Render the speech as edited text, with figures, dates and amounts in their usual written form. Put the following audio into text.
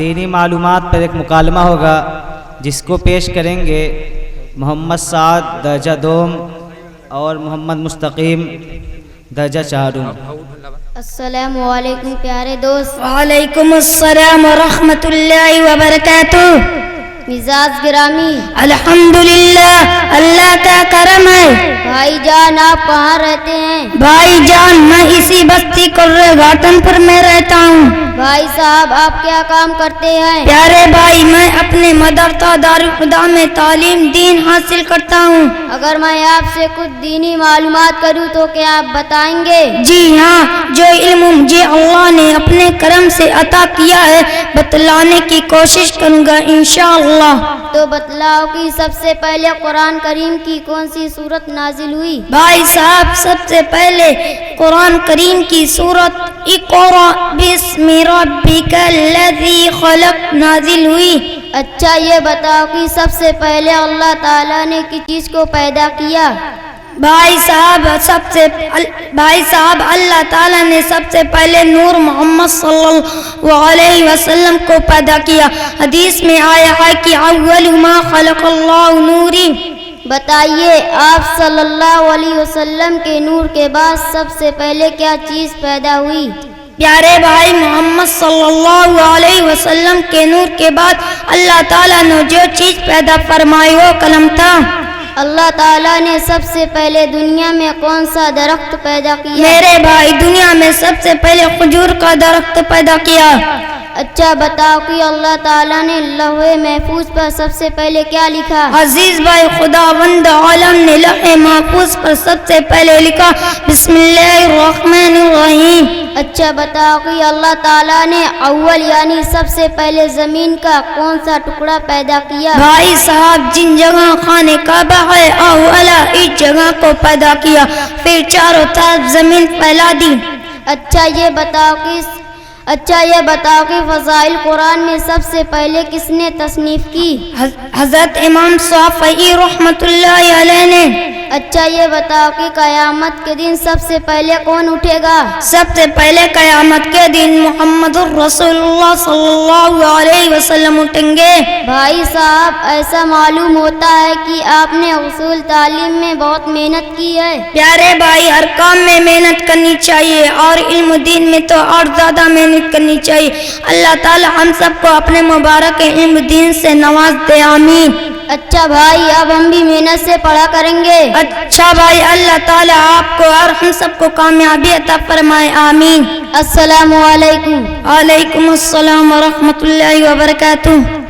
دینی معلومات پر ایک مکالمہ ہوگا جس کو پیش کریں گے محمد سعد درجہ دوم اور محمد مستقیم درجہ چہارم۔ السلام علیکم پیارے دوست۔ وعلیکم السلام ورحمۃ اللہ وبرکاتہ۔ مزاج گرامی، الحمدللہ، اللہ کا کرم ہے۔ بھائی جان آپ کہاں رہتے ہیں؟ بھائی جان میں اسی بستی قرہ گھاٹن پر میں رہتا ہوں۔ بھائی صاحب آپ کیا کام کرتے ہیں؟ پیارے بھائی میں اپنے مدرسہ دارالخدا میں تعلیم دین حاصل کرتا ہوں۔ اگر میں آپ سے کچھ دینی معلومات کروں تو کیا آپ بتائیں گے؟ جی ہاں، جو علم مجھے اللہ نے اپنے کرم سے عطا کیا ہے بتلانے کی کوشش کروں گا انشاءاللہ۔ تو بتلاؤ کہ سب سے پہلے قرآن کریم کی کون سی سورت نازل ہوئی؟ بھائی صاحب سب سے پہلے قرآن کریم کی سورت اقرأ بسم ربک الذی خلق نازل ہوئی۔ اچھا یہ بتاؤ کہ سب سے پہلے اللہ تعالیٰ نے کس چیز کو پیدا کیا؟ بھائی صاحب اللہ تعالیٰ نے سب سے پہلے نور محمد صلی اللہ علیہ وسلم کو پیدا کیا۔ حدیث میں آیا ہے کہ اول ما خلق اللہ نوری۔ بتائیے آپ صلی اللہ علیہ وسلم کے نور کے بعد سب سے پہلے کیا چیز پیدا ہوئی؟ پیارے بھائی محمد صلی اللہ علیہ وسلم کے نور کے بعد اللہ تعالیٰ نے جو چیز پیدا فرمائی وہ قلم تھا۔ اللہ تعالیٰ نے سب سے پہلے دنیا میں کون سا درخت پیدا کیا؟ میرے بھائی دنیا میں سب سے پہلے کھجور کا درخت پیدا کیا۔ اچھا بتاؤ کہ اللہ تعالیٰ نے لوح محفوظ پر سب سے پہلے کیا لکھا؟ عزیز بھائی خداوند عالم نے لوح محفوظ پر سب سے پہلے لکھا بسم اللہ الرحمن الرحیم۔ اچھا بتاؤ کہ اللہ تعالیٰ نے اول یعنی سب سے پہلے زمین کا کون سا ٹکڑا پیدا کیا؟ بھائی صاحب جن جگہ خانہ کعبہ ہے اولا اس جگہ کو پیدا کیا، پھر چاروں طرف زمین پھیلا دی۔ اچھا یہ بتاؤ کہ فضائل قرآن میں سب سے پہلے کس نے تصنیف کی؟ حضرت امام شافعی رحمۃ اللہ علیہ نے۔ اچھا یہ بتاؤ کہ قیامت کے دن سب سے پہلے کون اٹھے گا؟ سب سے پہلے قیامت کے دن محمد الرسول اللہ صلی اللہ علیہ وسلم اٹھیں گے۔ بھائی صاحب ایسا معلوم ہوتا ہے کہ آپ نے اصول تعلیم میں بہت محنت کی ہے۔ پیارے بھائی ہر کام میں محنت کرنی چاہیے اور علم دین میں تو اور زیادہ محنت کرنی چاہیے۔ اللہ تعالی ہم سب کو اپنے مبارک علم دین سے نواز دے، آمین۔ اچھا بھائی اب ہم بھی محنت سے پڑھا کریں گے۔ اچھا بھائی اللہ تعالی آپ کو اور ہم سب کو کامیابی عطا فرمائے، آمین۔ السلام علیکم۔ وعلیکم السلام ورحمۃ اللہ وبرکاتہ۔